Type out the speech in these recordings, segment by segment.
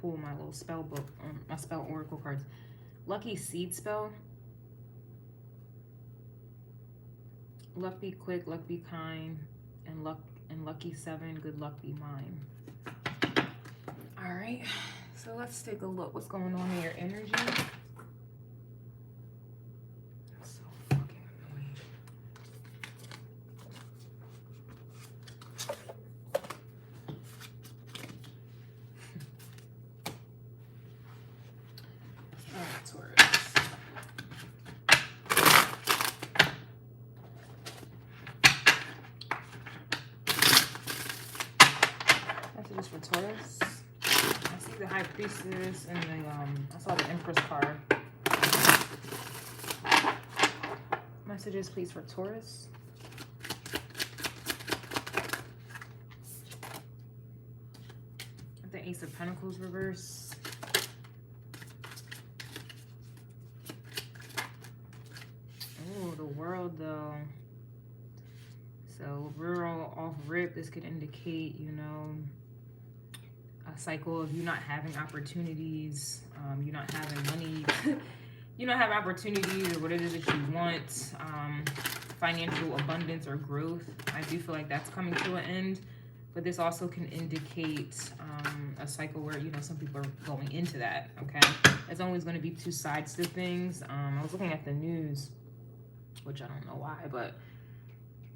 pull my little spell book, my spell oracle cards. Lucky seed spell. Luck be quick, luck be kind, and lucky 7, good luck be mine. All right, so let's take a look. What's going on in your energy? That's so fucking annoying. All right, Taurus. Messages for Taurus. I see the High Priestess and the I saw the Empress card. Messages please for Taurus. The Ace of Pentacles reverse. Oh, the World though. So rural off rip, this could indicate, you know, a cycle of you not having opportunities, you not having money, you not have opportunities or what it is that you want, financial abundance or growth. I do feel like that's coming to an end, but this also can indicate a cycle where, you know, some people are going into that, okay? There's always going to be two sides to things. I was looking at the news, which I don't know why, but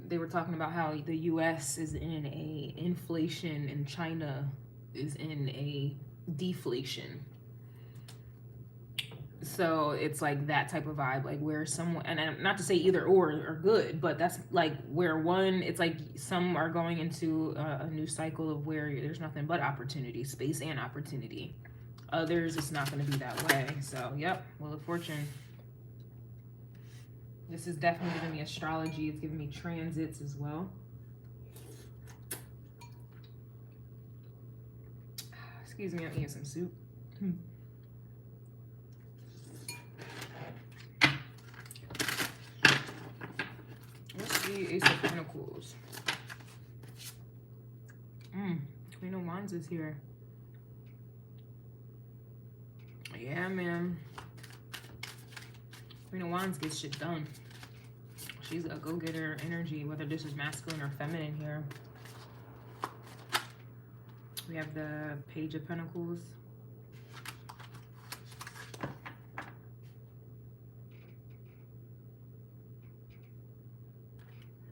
they were talking about how the US is in a inflation and China is in a deflation. So it's like that type of vibe, like where someone, and not to say either or are good, but that's like where one, it's like some are going into a new cycle of where there's nothing but opportunity, space and opportunity. Others, it's not going to be that way. So, yep, Wheel of Fortune. This is definitely giving me astrology. It's giving me transits as well. Excuse me, I'm eating some soup. Let's see, Ace of Pentacles. Queen of Wands is here. Yeah, man. Queen of Wands gets shit done. She's a go-getter energy, whether this is masculine or feminine here. We have the Page of Pentacles.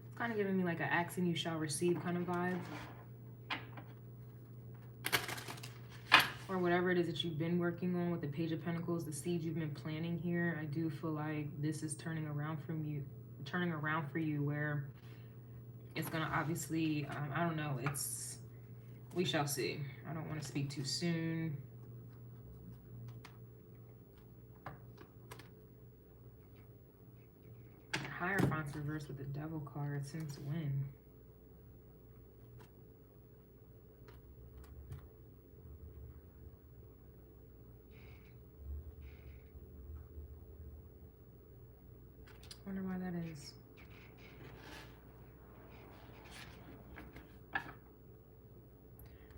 It's kind of giving me like an ask and you shall receive kind of vibe. Or whatever it is that you've been working on with the Page of Pentacles, the seeds you've been planting here. I do feel like this is turning around for you where it's gonna obviously, I don't know, we shall see. I don't want to speak too soon. Hierophant's reversed with the Devil card. Since when? Wonder why that is.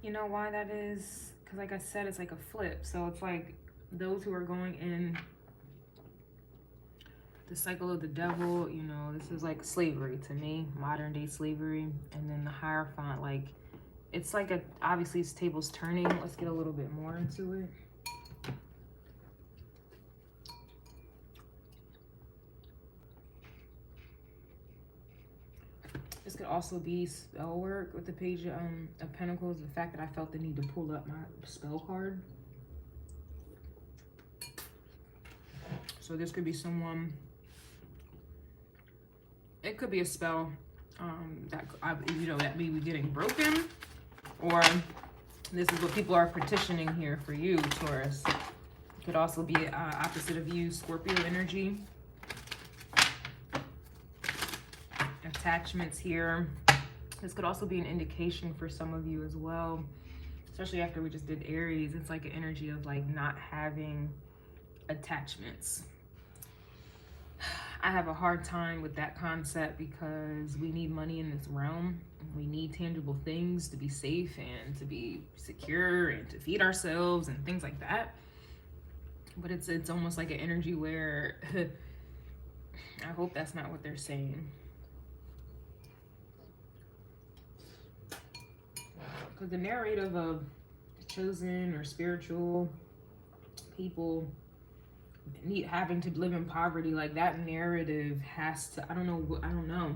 You know why that is? Because like I said, it's like a flip. So it's like those who are going in the cycle of the devil, you know, this is like slavery to me, modern day slavery. And then the Hierophant, like, it's like obviously it's tables turning. Let's get a little bit more into it. This could also be spell work with the Page of Pentacles. The fact that I felt the need to pull up my spell card. So this could be someone, it could be a spell that may be getting broken, or this is what people are petitioning here for you, Taurus. It could also be opposite of you, Scorpio energy. Attachments here. This could also be an indication for some of you as well, especially after we just did Aries. It's like an energy of like not having attachments. I have a hard time with that concept because we need money in this realm. We need tangible things to be safe and to be secure and to feed ourselves and things like that. But it's almost like an energy where I hope that's not what they're saying. Because the narrative of chosen or spiritual people having to live in poverty, like that narrative has to, I don't know.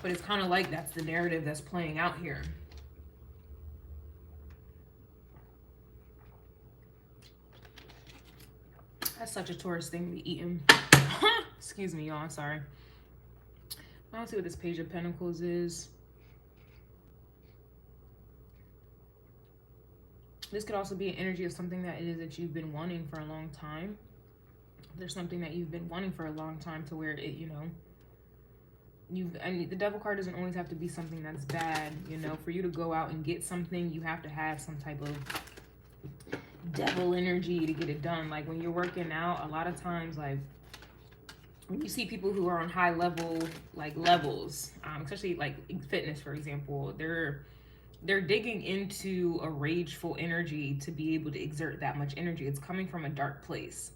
But it's kind of like that's the narrative that's playing out here. That's such a Taurus thing to be eating. Excuse me, y'all, I'm sorry. I don't see what this Page of Pentacles is. This could also be an energy of something that it is that you've been wanting for a long time. There's something that you've been wanting for a long time to where it, you know, the Devil card doesn't always have to be something that's bad, you know. For you to go out and get something, you have to have some type of devil energy to get it done. Like when you're working out, a lot of times, like when you see people who are on high level, like levels, especially like fitness, for example, they're digging into a rageful energy to be able to exert that much energy. It's coming from a dark place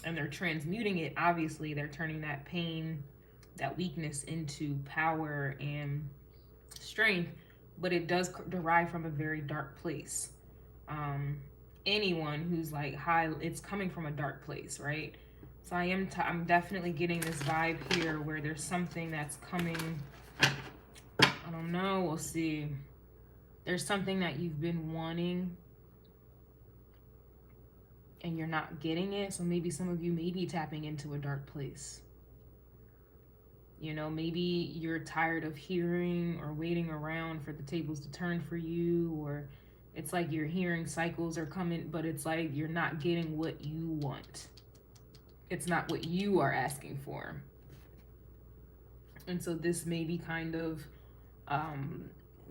and they're transmuting it. Obviously, they're turning that pain, that weakness into power and strength, but it does derive from a very dark place. Anyone who's like high, it's coming from a dark place, right? So I'm definitely getting this vibe here where there's something that's coming. I don't know, we'll see. There's something that you've been wanting and you're not getting it. So maybe some of you may be tapping into a dark place. You know, maybe you're tired of hearing or waiting around for the tables to turn for you, or it's like you're hearing cycles are coming, but it's like you're not getting what you want. It's not what you are asking for. And so this may be kind of,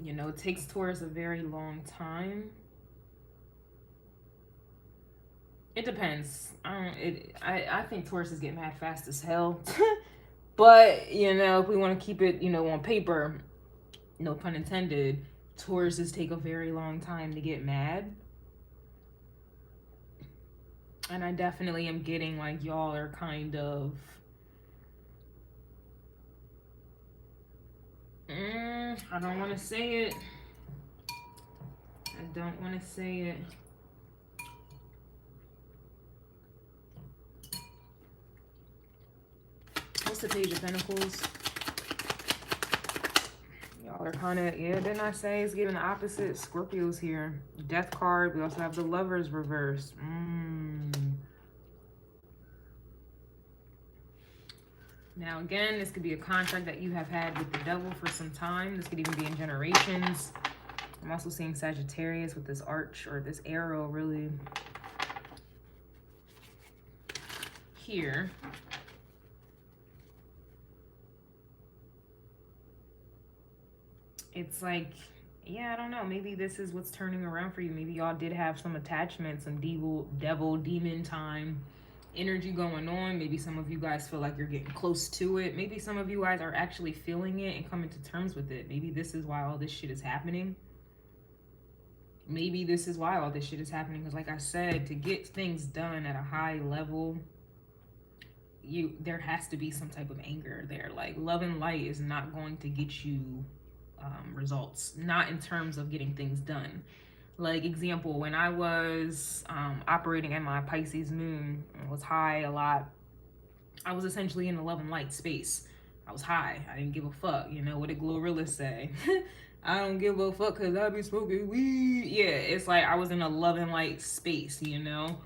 you know, it takes Taurus a very long time. It depends. I think Taurus is getting mad fast as hell. But, you know, if we want to keep it, you know, on paper, no pun intended, Tauruses take a very long time to get mad. And I definitely am getting like y'all are kind of I don't want to say it. I don't want to say it. What's the Page of Pentacles? Y'all are kind of, yeah, didn't I say it's giving the opposite? Scorpios here. Death card. We also have the Lovers reverse. Now, again, this could be a contract that you have had with the devil for some time. This could even be in generations. I'm also seeing Sagittarius with this arch or this arrow really here. It's like, yeah, I don't know. Maybe this is what's turning around for you. Maybe y'all did have some attachment, some devil, demon time energy going on. Maybe some of you guys feel like you're getting close to it. Maybe some of you guys are actually feeling it and coming to terms with it. Maybe this is why all this shit is happening. Maybe this is why all this shit is happening. Because like I said, to get things done at a high level, there has to be some type of anger there. Like love and light is not going to get you results. Not in terms of getting things done. Like example, when I was operating in my Pisces moon, it was high a lot. I was essentially in the love and light space. I was high. I didn't give a fuck. You know, what did Glorilla say? I don't give a fuck because I be smoking weed. Yeah, it's like I was in a love and light space, you know?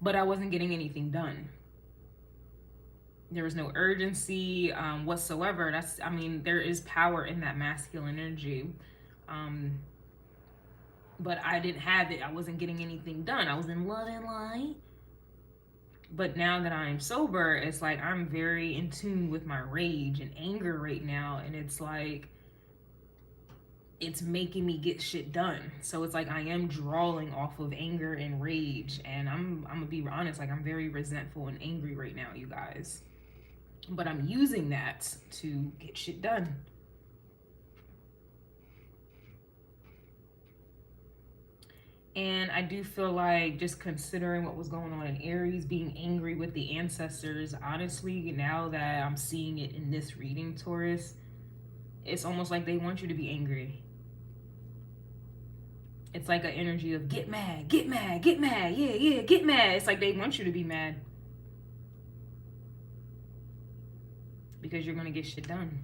But I wasn't getting anything done. There was no urgency whatsoever. I mean, there is power in that masculine energy. But I didn't have it. I wasn't getting anything done. I was in love and light. But now that I'm sober, it's like I'm very in tune with my rage and anger right now. And it's like, it's making me get shit done. So it's like I am drawing off of anger and rage, and I'm gonna be honest, like I'm very resentful and angry right now, you guys. But I'm using that to get shit done. And I do feel like, just considering what was going on in Aries, being angry with the ancestors, honestly, now that I'm seeing it in this reading, Taurus, it's almost like they want you to be angry. It's like an energy of get mad, get mad, get mad, yeah, yeah, get mad. It's like they want you to be mad. Because you're going to get shit done.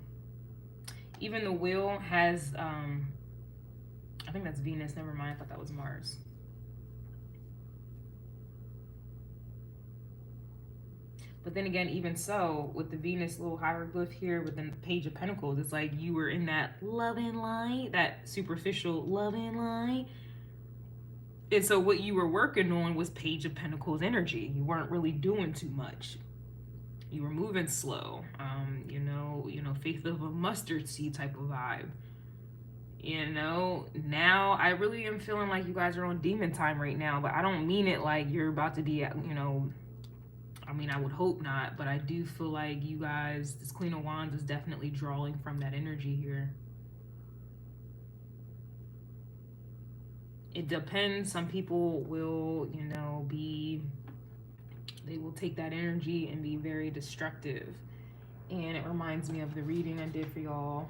Even the wheel has, I think that's Venus, never mind, I thought that was Mars. But then again, even so, with the Venus little hieroglyph here within the Page of Pentacles, it's like you were in that loving light, that superficial loving light. And so what you were working on was Page of Pentacles energy. You weren't really doing too much. You were moving slow, you know, faith of a mustard seed type of vibe. You know, now I really am feeling like you guys are on demon time right now, but I don't mean it like you're about to be, you know, I mean, I would hope not, but I do feel like you guys, this Queen of Wands is definitely drawing from that energy here. It depends. Some people will, you know, they will take that energy and be very destructive. And it reminds me of the reading I did for y'all.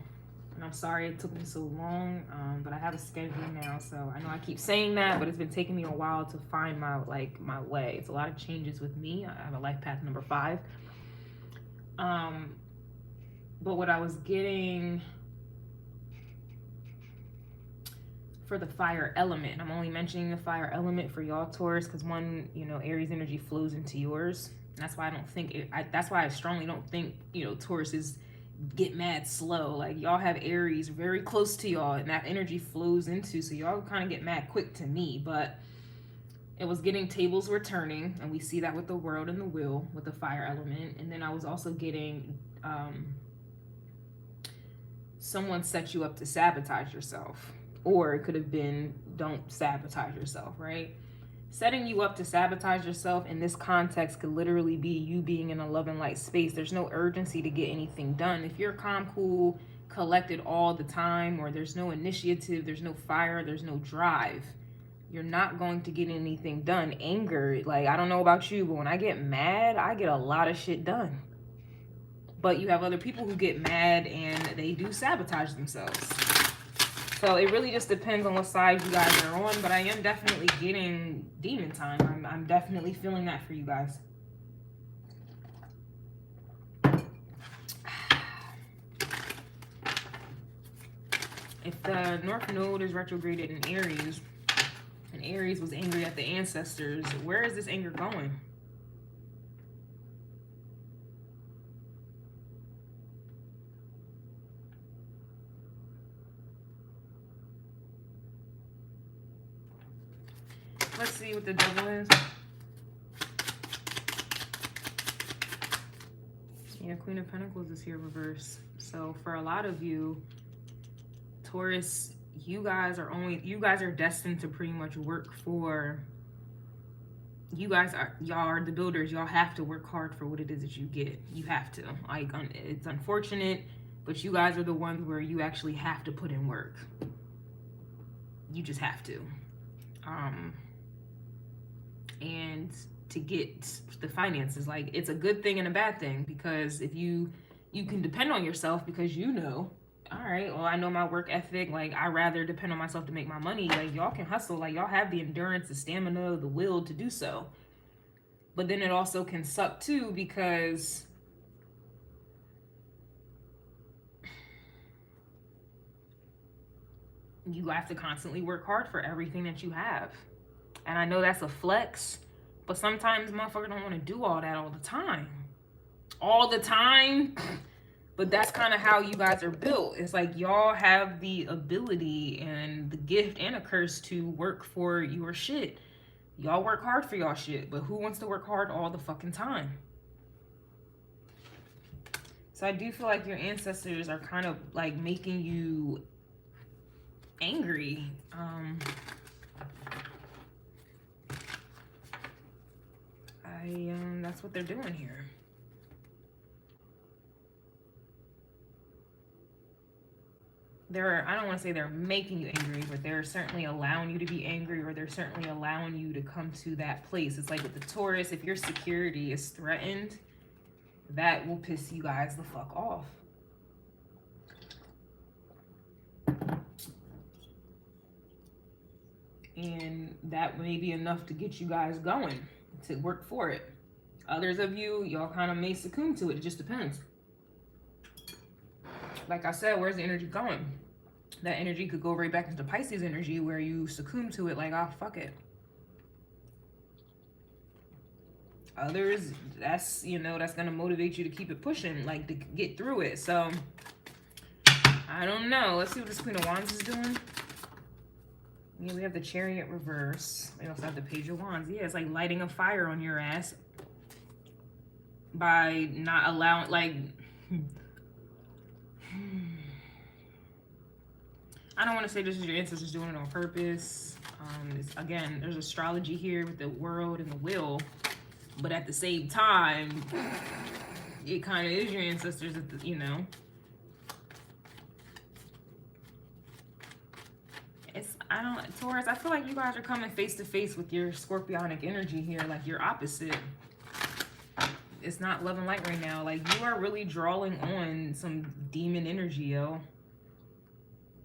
And I'm sorry it took me so long, but I have a schedule now. So I know I keep saying that, but it's been taking me a while to find my way. It's a lot of changes with me. I have a life path number 5. But what I was getting for the fire element, I'm only mentioning the fire element for y'all, Taurus, because one, you know, Aries energy flows into yours. And that's why I don't think that's why I strongly don't think, you know, Taurus is get mad slow. Like, y'all have Aries very close to y'all, and that energy flows into, so y'all kind of get mad quick to me. But it was getting tables were turning, and we see that with the world and the wheel with the fire element. And then I was also getting someone set you up to sabotage yourself, or it could have been don't sabotage yourself, right? Setting you up to sabotage yourself in this context could literally be you being in a love and light space. There's no urgency to get anything done. If you're calm, cool, collected all the time, or there's no initiative, there's no fire, there's no drive, you're not going to get anything done. Anger, like, I don't know about you, but when I get mad, I get a lot of shit done. But you have other people who get mad and they do sabotage themselves. So it really just depends on what side you guys are on, but I am definitely getting demon time. I'm definitely feeling that for you guys. If the North Node is retrograded in Aries, and Aries was angry at the ancestors, where is this anger going? Let's see what the devil is. Yeah, Queen of Pentacles is here reverse. So for a lot of you, Taurus, you guys are destined to pretty much work for, y'all are the builders. Y'all have to work hard for what it is that you get. You have to. Like, it's unfortunate, but you guys are the ones where you actually have to put in work. You just have to. And to get the finances, like, it's a good thing and a bad thing, because if you can depend on yourself, because you know, all right, well, I know my work ethic, like, I rather depend on myself to make my money. Like, y'all can hustle, like, y'all have the endurance, the stamina, the will to do so. But then it also can suck too, because you have to constantly work hard for everything that you have. And I know that's a flex, but sometimes motherfuckers don't want to do all that all the time. All the time. But that's kind of how you guys are built. It's like y'all have the ability and the gift and a curse to work for your shit. Y'all work hard for y'all shit, but who wants to work hard all the fucking time? So I do feel like your ancestors are kind of like making you angry. That's what they're doing here. I don't want to say they're making you angry, but they're certainly allowing you to be angry, or they're certainly allowing you to come to that place. It's like with the Taurus, if your security is threatened, that will piss you guys the fuck off. And that may be enough to get you guys going, to work for it. Others of you, y'all kind of may succumb to it. It just depends. Like I said, where's the energy going? That energy could go right back into Pisces energy, where you succumb to it like, oh, fuck it. Others, that's, you know, that's going to motivate you to keep it pushing, like to get through it. So, I don't know. Let's see what this Queen of Wands is doing. Yeah, we have the Chariot reverse. We also have the Page of Wands. Yeah, it's like lighting a fire on your ass by not allowing, like... I don't want to say this is your ancestors doing it on purpose. Again, there's astrology here with the world and the wheel, but at the same time, it kind of is your ancestors, you know. Taurus, I feel like you guys are coming face to face with your scorpionic energy here, like your opposite. It's not love and light right now. Like, you are really drawing on some demon energy, yo.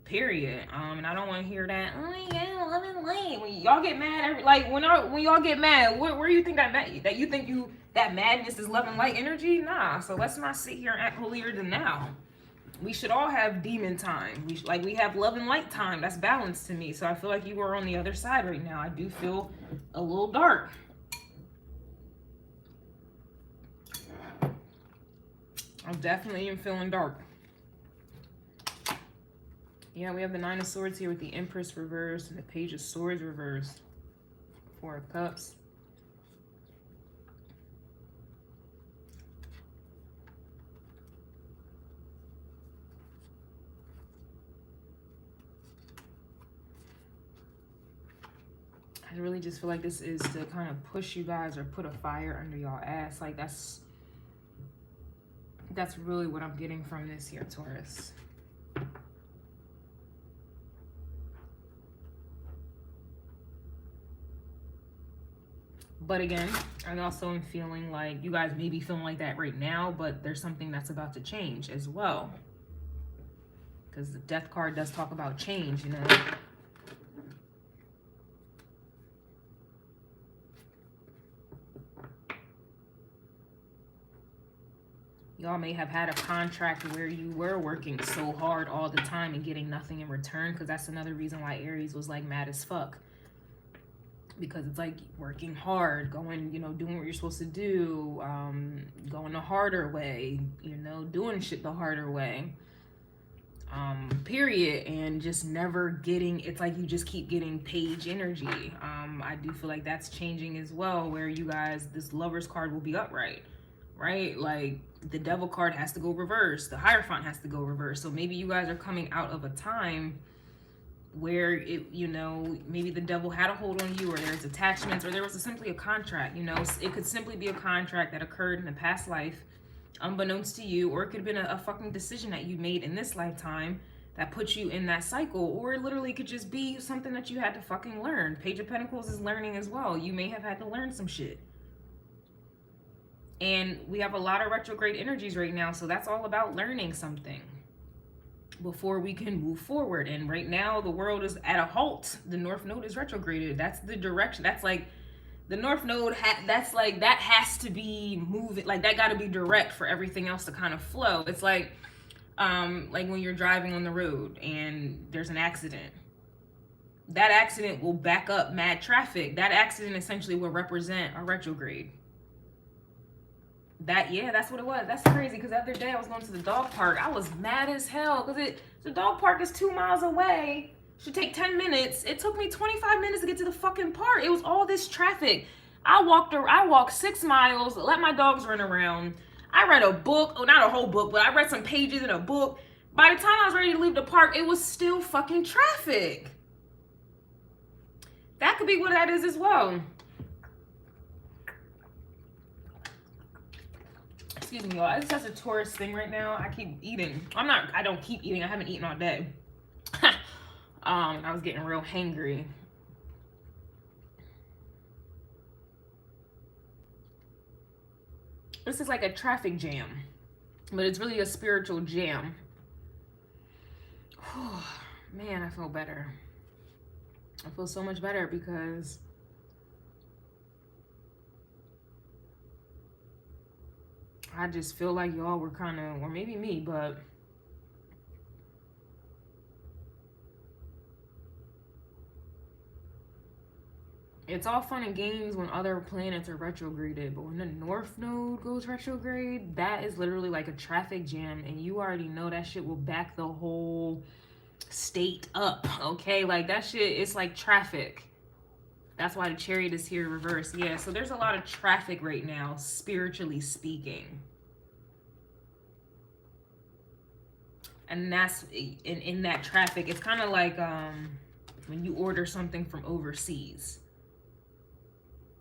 Period. And I don't want to hear that, oh yeah, love and light. When y'all get mad, when y'all get mad, where do you think that madness is love and light energy? Nah. So let's not sit here and act holier than thou. We should all have demon time. We have love and light time. That's balanced to me. So I feel like you are on the other side right now. I do feel a little dark. I definitely am feeling dark. Yeah, we have the Nine of Swords here with the Empress reverse and the Page of Swords reverse. Four of Cups. I really just feel like this is to kind of push you guys or put a fire under y'all ass. Like, that's really what I'm getting from this here, Taurus. But again, I also am feeling like you guys may be feeling like that right now, but there's something that's about to change as well. Because the Death card does talk about change, you know. Y'all may have had a contract where you were working so hard all the time and getting nothing in return, because that's another reason why Aries was like mad as fuck. Because it's like working hard, going, you know, doing what you're supposed to do, going the harder way, you know, doing shit the harder way, period, and just never getting, it's like you just keep getting page energy. I do feel like that's changing as well, where you guys, this Lovers card will be upright, right? Like, the Devil card has to go reverse, the Hierophant has to go reverse. So maybe you guys are coming out of a time where it, you know, maybe the devil had a hold on you, or there's attachments, or there was simply a contract, you know. It could simply be a contract that occurred in a past life, unbeknownst to you, or it could have been a fucking decision that you made in this lifetime that put you in that cycle, or it literally could just be something that you had to fucking learn. Page of Pentacles is learning as well. You may have had to learn some shit. And we have a lot of retrograde energies right now, so that's all about learning something before we can move forward. And right now the world is at a halt. The North Node is retrograded. That's the direction. That's like the North Node, that's like, that has to be moving, like that got to be direct for everything else to kind of flow. It's like when you're driving on the road and there's an accident, that accident will back up mad traffic. That accident essentially will represent a retrograde. That's what it was. That's crazy, because the other day I was going to the dog park. I was mad as hell because the dog park is 2 miles away. Should take 10 minutes. It took me 25 minutes to get to the fucking park. It was all this traffic. I walked 6 miles, let my dogs run around. I read a book, not a whole book, but I read some pages in a book. By the time I was ready to leave the park, it was still fucking traffic. That could be what that is as well. Excuse me, y'all. It's such a Taurus thing right now. I keep eating. I don't keep eating. I haven't eaten all day. I was getting real hangry. This is like a traffic jam, but it's really a spiritual jam. Man, I feel better. I feel so much better because I just feel like y'all were kind of, or maybe me, but it's all fun and games when other planets are retrograded, but when the North Node goes retrograde, that is literally like a traffic jam, and you already know that shit will back the whole state up, okay? Like, that shit, it's like traffic. That's why the Chariot is here reversed. Yeah, so there's a lot of traffic right now, spiritually speaking. And that's, in that traffic, it's kind of like when you order something from overseas.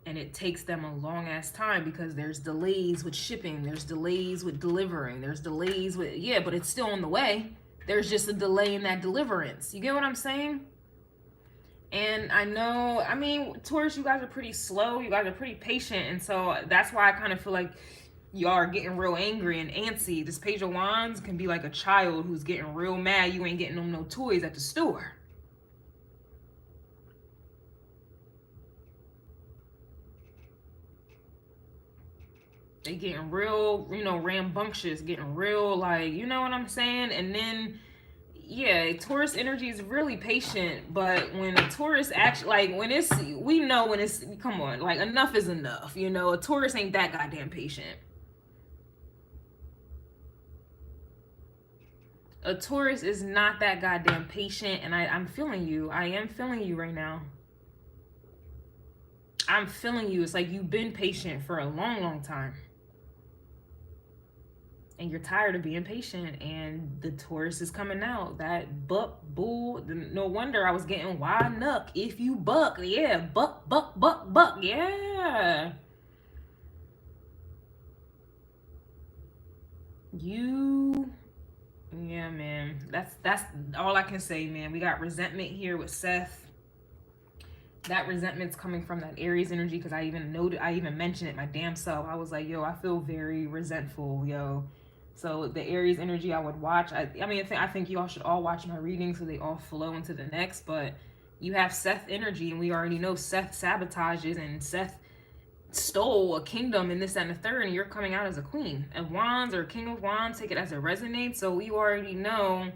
And it takes them a long ass time because there's delays with shipping, there's delays with delivering, there's delays with, yeah, but it's still on the way. There's just a delay in that deliverance. You get what I'm saying? And I know, I mean, Taurus, you guys are pretty slow, you guys are pretty patient, and so that's why I kind of feel like y'all are getting real angry and antsy. This Page of Wands can be like a child who's getting real mad you ain't getting them no toys at the store. They getting real, you know, rambunctious, getting real, like, you know what I'm saying? And then, yeah, Taurus energy is really patient, but when a Taurus actually, like, when it's, we know when it's, come on, like, enough is enough, you know? A Taurus ain't that goddamn patient. A Taurus is not that goddamn patient, and I'm feeling you. I am feeling you right now. I'm feeling you. It's like you've been patient for a long, long time. And you're tired of being patient, and the Taurus is coming out. That buck, bull, no wonder I was getting why nuck if you buck. Yeah, buck, buck, buck, buck. Yeah. Yeah, man. That's all I can say, man. We got resentment here with Seth. That resentment's coming from that Aries energy, because I even mentioned it my damn self. I was like, yo, I feel very resentful, yo. So the Aries energy I would watch. I think y'all should all watch my readings so they all flow into the next. But you have Seth energy, and we already know Seth sabotages, and Seth stole a kingdom and this, that, and the third, and you're coming out as a Queen of Wands or King of Wands. Take it as it resonates. So you already know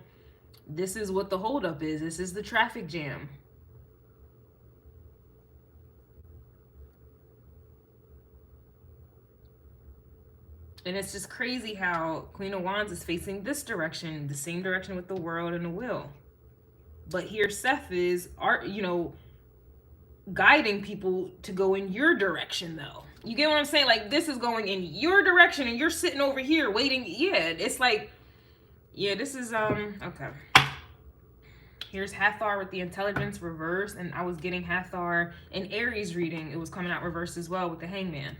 this is what the holdup is. This is the traffic jam. And it's just crazy how Queen of Wands is facing this direction, the same direction with the World and the Wheel. But here Seth is, you know, guiding people to go in your direction, though. You get what I'm saying? Like, this is going in your direction, and you're sitting over here waiting. Yeah, it's like, yeah, this is, okay. Here's Hathor with the intelligence reverse, and I was getting Hathor in Aries reading. It was coming out reverse as well with the Hangman.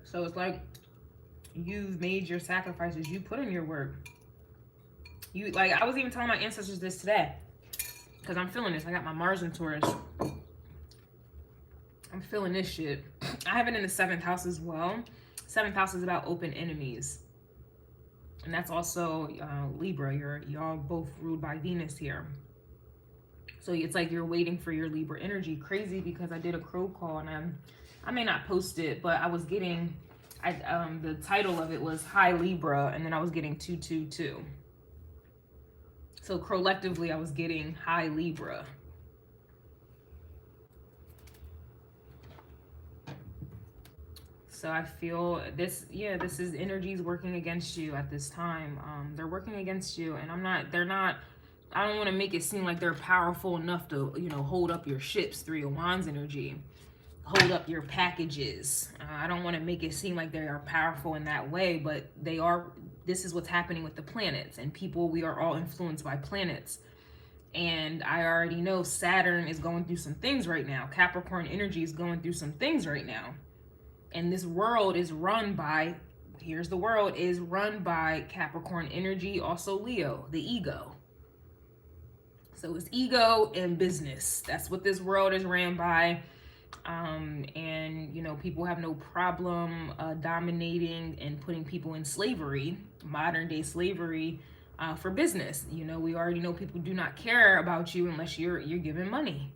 So it's like you've made your sacrifices. You put in your work. You, like, I was even telling my ancestors this today, because I'm feeling this. I got my Mars in Taurus. I'm feeling this shit. I have it in the 7th house as well. 7th house is about open enemies. And that's also Libra. Y'all both ruled by Venus here. So it's like you're waiting for your Libra energy. Crazy, because I did a crow call, and I may not post it, but I was getting, the title of it was Hi Libra, and then I was getting 222. So collectively, I was getting Hi Libra. So I feel this, yeah, this is energies working against you at this time. They're working against you, and they're not I don't want to make it seem like they're powerful enough to, you know, hold up your ships. 3 of Wands energy. Hold up your packages. I don't want to make it seem like they are powerful in that way, but they are. This is what's happening with the planets and people. We are all influenced by planets. And I already know Saturn is going through some things right now. Capricorn energy is going through some things right now. And this world is run by, here's the world, is run by Capricorn energy, also Leo, the ego. So it's ego and business. That's what this world is ran by. And, you know, people have no problem dominating and putting people in slavery, modern day slavery, for business. You know, we already know people do not care about you unless you're giving money.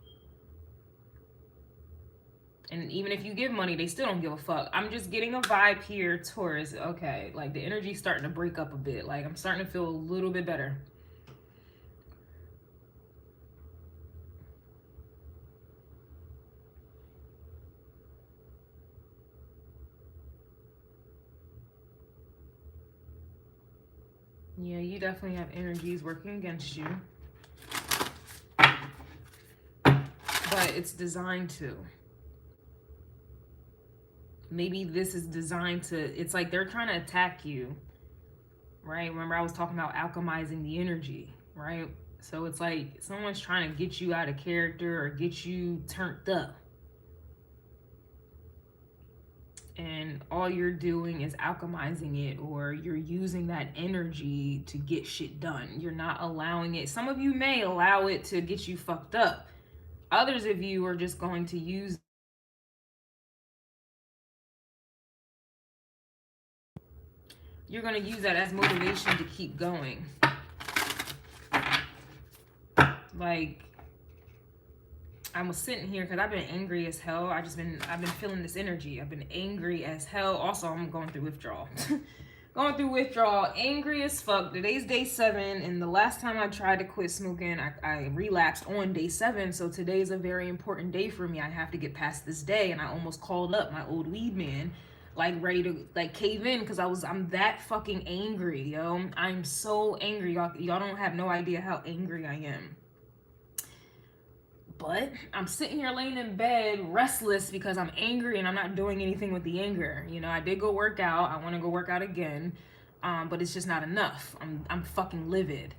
And even if you give money, they still don't give a fuck. I'm just getting a vibe here, Taurus. Okay, like the energy's starting to break up a bit. Like I'm starting to feel a little bit better. Yeah, you definitely have energies working against you. But it's designed to. Maybe this is designed to, it's like they're trying to attack you, right? Remember I was talking about alchemizing the energy, right? So it's like someone's trying to get you out of character or get you turned up. And all you're doing is alchemizing it, or you're using that energy to get shit done. You're not allowing it. Some of you may allow it to get you fucked up. Others of you are just going to use, you're going to use that as motivation to keep going. Like, I was sitting here because I've been angry as hell. I've been feeling this energy. I've been angry as hell. Also, I'm going through withdrawal. Going through withdrawal, angry as fuck. Today's day 7, and the last time I tried to quit smoking, I relapsed on day 7. So today's a very important day for me. I have to get past this day, and I almost called up my old weed man, like ready to like cave in because I'm that fucking angry, yo. I'm so angry, y'all don't have no idea how angry I am. But I'm sitting here laying in bed restless because I'm angry and I'm not doing anything with the anger. You know, I did go work out. I want to go work out again. But it's just not enough. I'm fucking livid.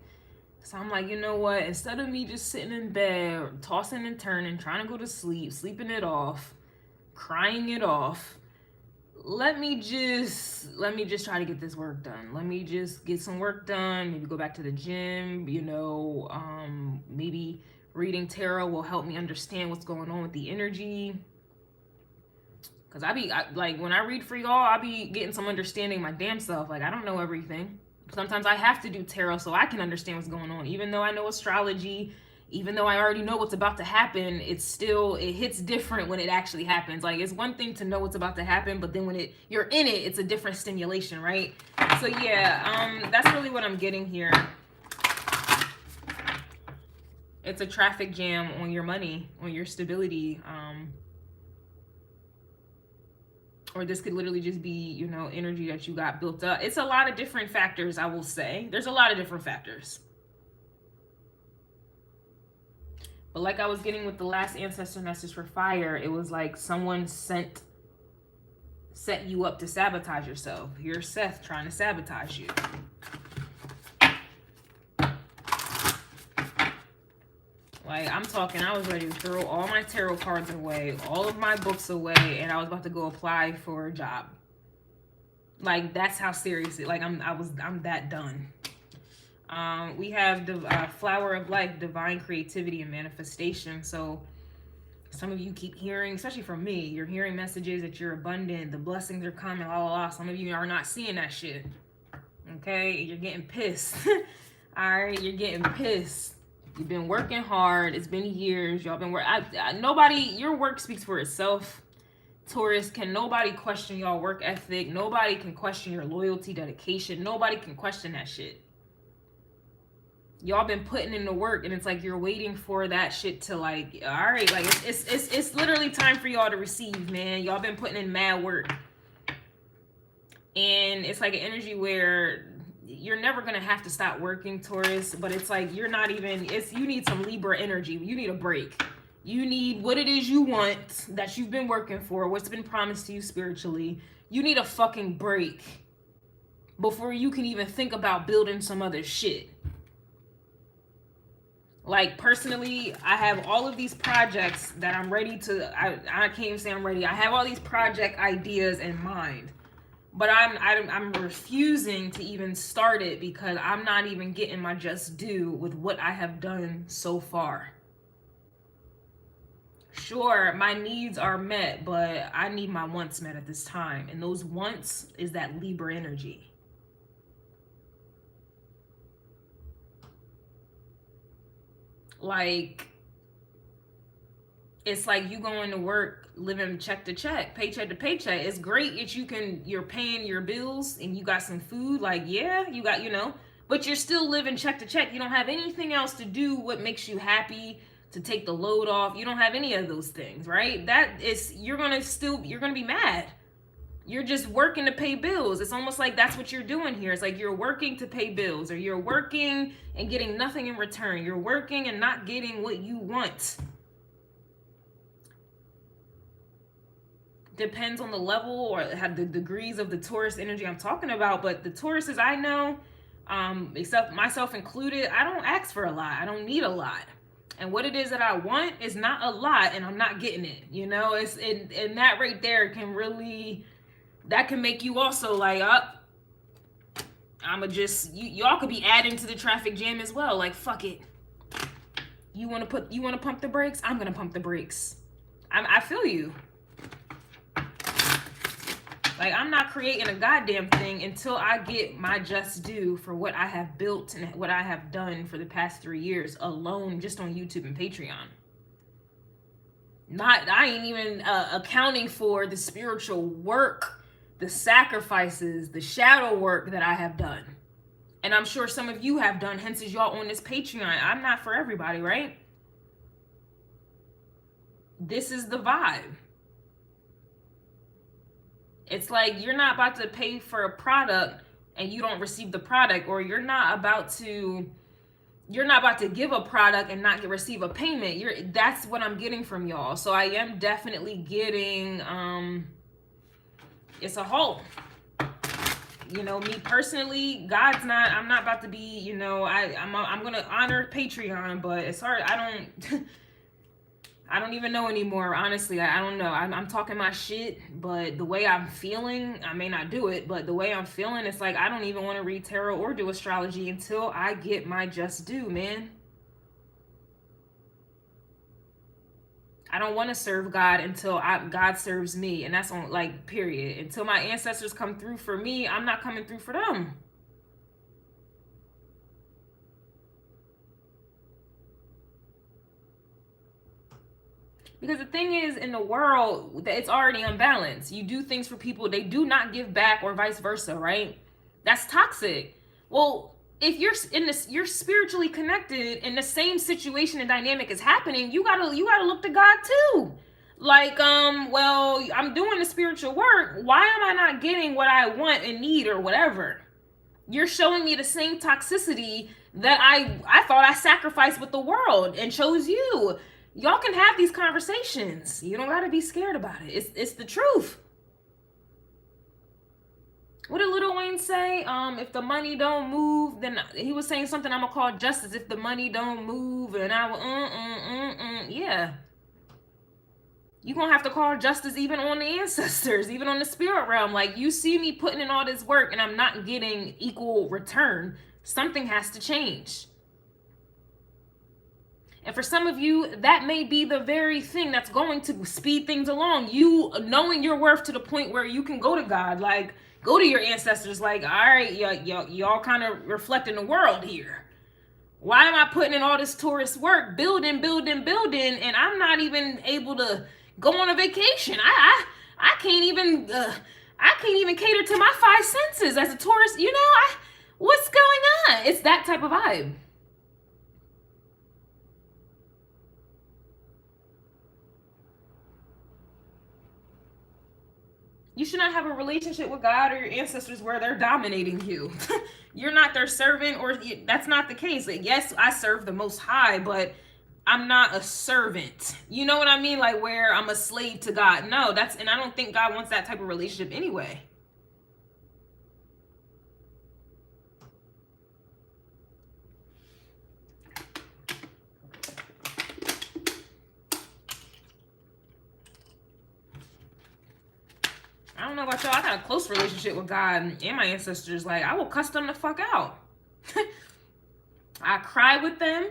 So I'm like, you know what? Instead of me just sitting in bed, tossing and turning, trying to go to sleep, sleeping it off, crying it off, let me just try to get this work done. Let me just get some work done. Maybe go back to the gym, you know, maybe reading tarot will help me understand what's going on with the energy. Because like, when I read for y'all, I be getting some understanding my damn self. Like, I don't know everything. Sometimes I have to do tarot so I can understand what's going on. Even though I know astrology, even though I already know what's about to happen, it hits different when it actually happens. Like, it's one thing to know what's about to happen, but then when you're in it, it's a different stimulation, right? So yeah, that's really what I'm getting here. It's a traffic jam on your money, on your stability. Or this could literally just be, you know, energy that you got built up. It's a lot of different factors, I will say. There's a lot of different factors. But like I was getting with the last ancestor message for fire, it was like someone set you up to sabotage yourself. Here's Seth trying to sabotage you. Like, I'm talking, I was ready to throw all my tarot cards away, all of my books away, and I was about to go apply for a job. Like, that's how serious it, like, I'm that done. We have the flower of life, divine creativity and manifestation. So some of you keep hearing, especially from me, you're hearing messages that you're abundant, the blessings are coming, la la la. Some of you are not seeing that shit. Okay, you're getting pissed. All right, you're getting pissed. You've been working hard. It's been years. Y'all been working. Nobody, your work speaks for itself. Taurus, can nobody question y'all work ethic? Nobody can question your loyalty, dedication. Nobody can question that shit. Y'all been putting in the work, and it's like you're waiting for that shit to, like, all right, like it's literally time for y'all to receive, man. Y'all been putting in mad work, and it's like an energy where you're never going to have to stop working, Taurus, but it's like you're not even, you need some Libra energy. You need a break. You need what it is you want that you've been working for, what's been promised to you spiritually. You need a fucking break before you can even think about building some other shit. Like, personally, I have all of these projects that I'm ready to, I can't even say I'm ready. I have all these project ideas in mind, but I'm refusing to even start it because I'm not even getting my just due with what I have done so far. Sure, my needs are met, but I need my wants met at this time. And those wants is that Libra energy. Like, it's like you going to work, living check to check, paycheck to paycheck. It's great if you're paying your bills and you got some food. Like, yeah, you got, but you're still living check to check. You don't have anything else to do what makes you happy, to take the load off. You don't have any of those things, right? You're gonna be mad. You're just working to pay bills. It's almost like that's what you're doing here. It's like you're working to pay bills, or you're working and getting nothing in return. You're working and not getting what you want. Depends on the level or the degrees of the Taurus energy I'm talking about. But the Tauruses I know, except myself included, I don't ask for a lot. I don't need a lot. And what it is that I want is not a lot, and I'm not getting it. It's and that right there can really, that can make you also like, I'ma just, y'all could be adding to the traffic jam as well. Like, fuck it. You wanna pump the brakes? I'm gonna pump the brakes. I feel you. Like, I'm not creating a goddamn thing until I get my just due for what I have built and what I have done for the past 3 years alone, just on YouTube and Patreon. I ain't even accounting for the spiritual work, the sacrifices, the shadow work that I have done. And I'm sure some of you have done, hence is y'all on this Patreon. I'm not for everybody, right? This is the vibe. It's like you're not about to pay for a product and you don't receive the product, or you're not about to give a product and not receive a payment. That's what I'm getting from y'all. So I am definitely getting it's a whole. Me personally, I'm not about to be, I'm gonna honor Patreon, but as far as I don't even know anymore. Honestly, I don't know. I'm talking my shit, but the way I'm feeling, I may not do it, but the way I'm feeling, it's like I don't even want to read tarot or do astrology until I get my just due, man. I don't want to serve God until God serves me, and that's on, like, period. Until my ancestors come through for me, I'm not coming through for them. Because the thing is, in the world, it's already unbalanced. You do things for people, they do not give back, or vice versa, right? That's toxic. Well, if you're spiritually connected and the same situation and dynamic is happening, you gotta look to God too. Like, well, I'm doing the spiritual work. Why am I not getting what I want and need or whatever? You're showing me the same toxicity that I thought I sacrificed with the world and chose you. Y'all can have these conversations. You don't gotta be scared about it. It's the truth. What did Lil Wayne say? If the money don't move, then he was saying something I'm gonna call justice. If the money don't move, and yeah. You're gonna have to call justice even on the ancestors, even on the spirit realm. Like, you see me putting in all this work and I'm not getting equal return. Something has to change. And for some of you, that may be the very thing that's going to speed things along. You knowing your worth to the point where you can go to God, like, go to your ancestors, like, all right, y'all kind of reflecting the world here. Why am I putting in all this Taurus work, building, and I'm not even able to go on a vacation? I can't even cater to my 5 senses as a Taurus. What's going on? It's that type of vibe. You should not have a relationship with God or your ancestors where they're dominating you. You're not their servant, or that's not the case. Like, yes, I serve the Most High, but I'm not a servant. You know what I mean? Like where I'm a slave to God. No, and I don't think God wants that type of relationship anyway. I don't know about y'all. I got a close relationship with God and my ancestors. Like, I will cuss them the fuck out. I cry with them.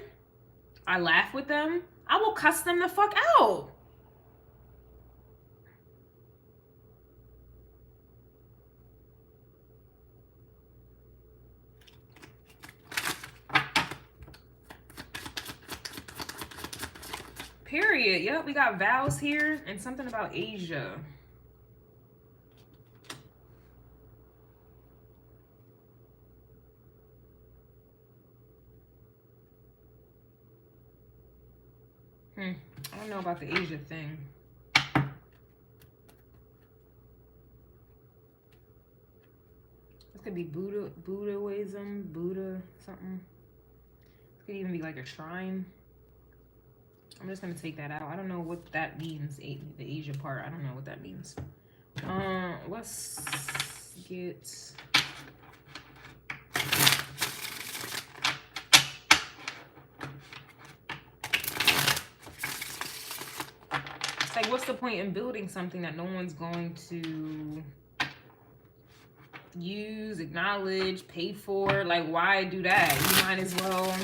I laugh with them. I will cuss them the fuck out. Period. Yep, we got vows here and something about Asia. I don't know about the Asia thing. This could be Buddhism, Buddha, something. This could even be like a shrine. I'm just gonna take that out. I don't know what that means. The Asia part. I don't know what that means. Let's get. Like, what's the point in building something that no one's going to use, acknowledge, pay for? Like, why do that? You might as well.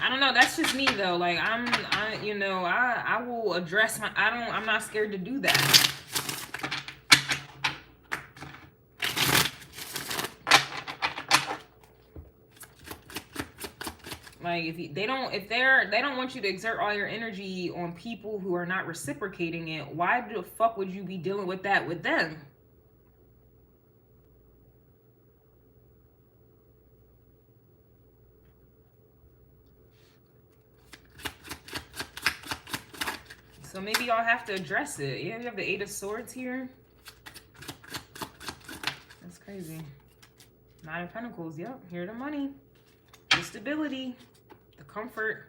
I don't know. That's just me though. Like, I will address my. I'm not scared to do that. Like, if they don't want you to exert all your energy on people who are not reciprocating it, why the fuck would you be dealing with that with them? So maybe y'all have to address it. Yeah, you have the 8 of Swords here. That's crazy. 9 of Pentacles. Yep, here the money, the stability, the comfort.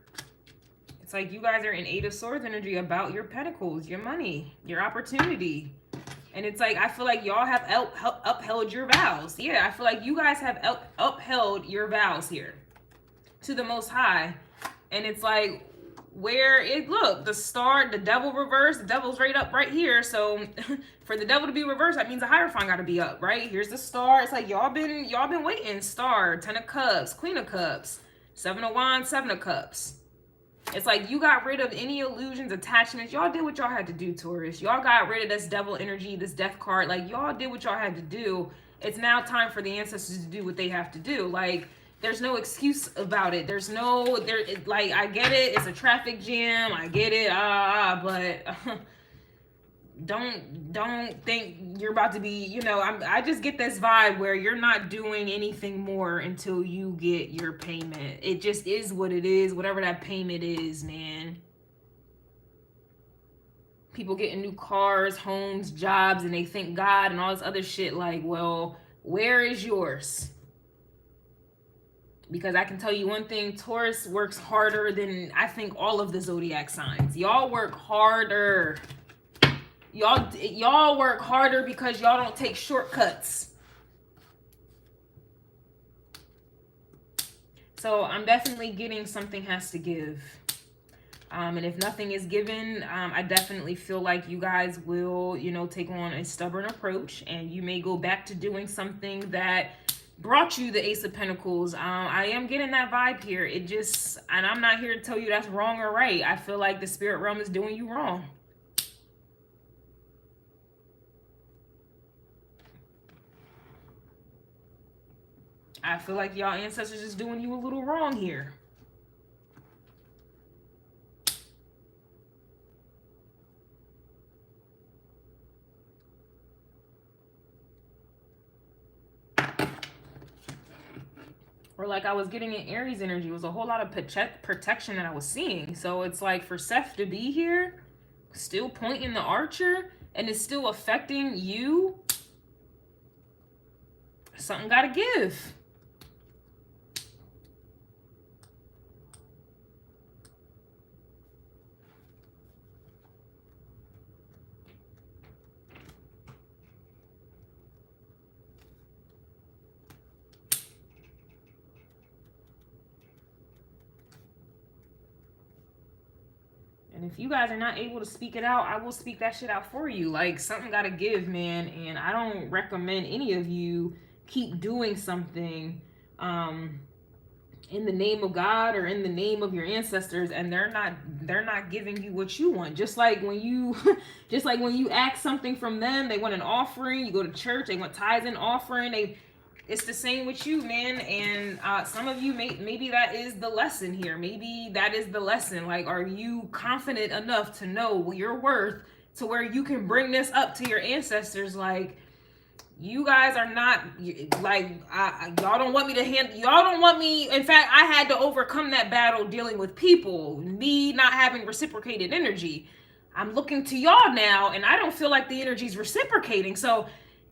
It's like you guys are in 8 of Swords energy about your pentacles, your money, your opportunity. And it's like, I feel like y'all have upheld your vows. Yeah, I feel like you guys have upheld your vows here to the Most High. And it's like, look, the star, the devil reversed, the devil's right up right here. So for the devil to be reversed, that means the Hierophant got to be up, right? Here's the star. It's like y'all been waiting. Star, 10 of Cups, Queen of Cups, 7 of Wands, 7 of Cups. It's like you got rid of any illusions, attachments. Y'all did what y'all had to do, Taurus. Y'all got rid of this devil energy, this death card. Like, y'all did what y'all had to do. It's now time for the ancestors to do what they have to do. Like, there's no excuse about it. Like, I get it. It's a traffic jam. I get it. But don't think you're about to be, I just get this vibe where you're not doing anything more until you get your payment. It just is what it is, whatever that payment is, man. People getting new cars, homes, jobs, and they thank God and all this other shit. Like, well, where is yours? Because I can tell you one thing, Taurus works harder than I think all of the zodiac signs. Y'all work harder. Y'all work harder because y'all don't take shortcuts. So I'm definitely getting something has to give. And if nothing is given, I definitely feel like you guys will, take on a stubborn approach, and you may go back to doing something that brought you the Ace of Pentacles. I am getting that vibe here. And I'm not here to tell you that's wrong or right. I feel like the spirit realm is doing you wrong. I feel like y'all ancestors is doing you a little wrong here. Or like I was getting in Aries energy. It was a whole lot of protection that I was seeing. So it's like for Seth to be here, still pointing the Archer, and it's still affecting you. Something gotta give. And if you guys are not able to speak it out, I will speak that shit out for you. Like, something gotta give, man. And I don't recommend any of you keep doing something in the name of God or in the name of your ancestors, and they're not giving you what you want. Just like when you just like when you ask something from them, they want an offering. You go to church, they want tithes and offering. It's the same with you, man. And some of you, maybe that is the lesson here. Maybe that is the lesson. Like, are you confident enough to know your worth to where you can bring this up to your ancestors? Like, you guys are not, like, y'all don't want me to y'all don't want me. In fact, I had to overcome that battle dealing with people, me not having reciprocated energy. I'm looking to y'all now, and I don't feel like the energy's reciprocating. So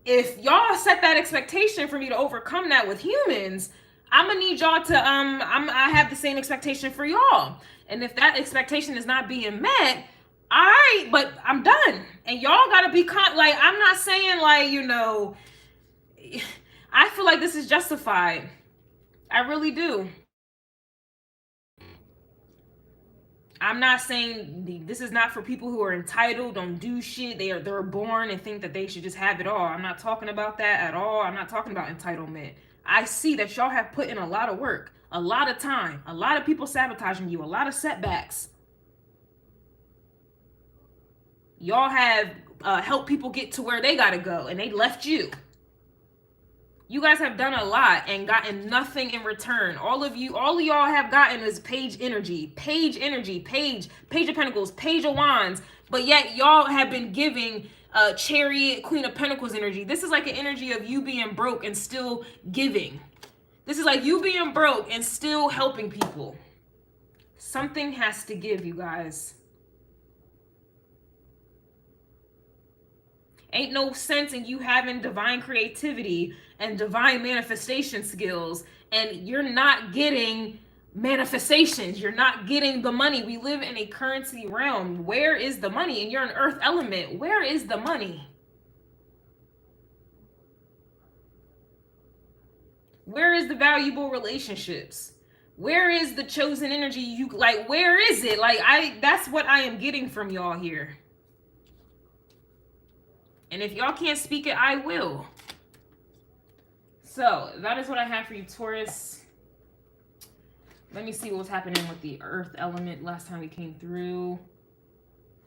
if y'all set that expectation for me to overcome that with humans, I'm gonna need y'all to I have the same expectation for y'all. And if that expectation is not being met, but I'm done. And y'all gotta be like, I'm not saying, like, you know, I feel like this is justified. I really do. I'm not saying this is not for people who are entitled, don't do shit. They're born and think that they should just have it all. I'm not talking about that at all. I'm not talking about entitlement. I see that y'all have put in a lot of work, a lot of time, a lot of people sabotaging you, a lot of setbacks. Y'all have helped people get to where they gotta go, and they left you. You guys have done a lot and gotten nothing in return. All of y'all have gotten is page energy, page of pentacles, page of wands. But yet y'all have been giving chariot, queen of pentacles energy. This is like an energy of you being broke and still giving. This is like you being broke and still helping people. Something has to give, you guys. Ain't no sense in you having divine creativity and divine manifestation skills, and you're not getting manifestations. You're not getting the money. We live in a currency realm. Where is the money? And you're an earth element. Where is the money? Where is the valuable relationships? Where is the chosen energy? You like, where is it? Like, that's what I am getting from y'all here. And if y'all can't speak it, I will. So that is what I have for you, Taurus. Let me see what was happening with the earth element last time we came through.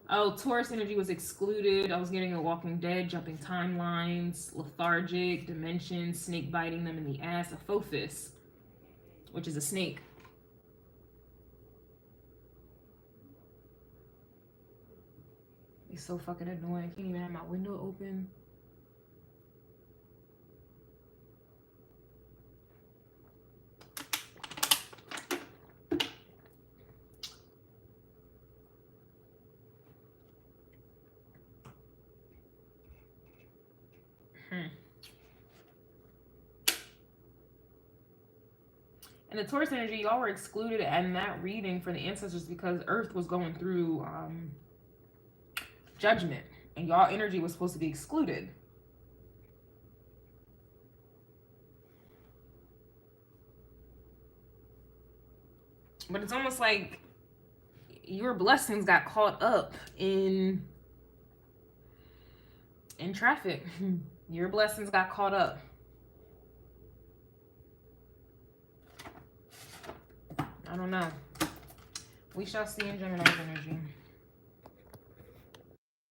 Oh, Taurus energy was excluded. I was getting a Walking Dead, jumping timelines, lethargic, dimensions, snake biting them in the ass, a Apophis, which is a snake. It's so fucking annoying. I can't even have my window open. And the Taurus energy, y'all were excluded in that reading for the ancestors because Earth was going through judgment, and y'all energy was supposed to be excluded. But it's almost like your blessings got caught up in traffic. Your blessings got caught up. I don't know. We shall see in Gemini's energy.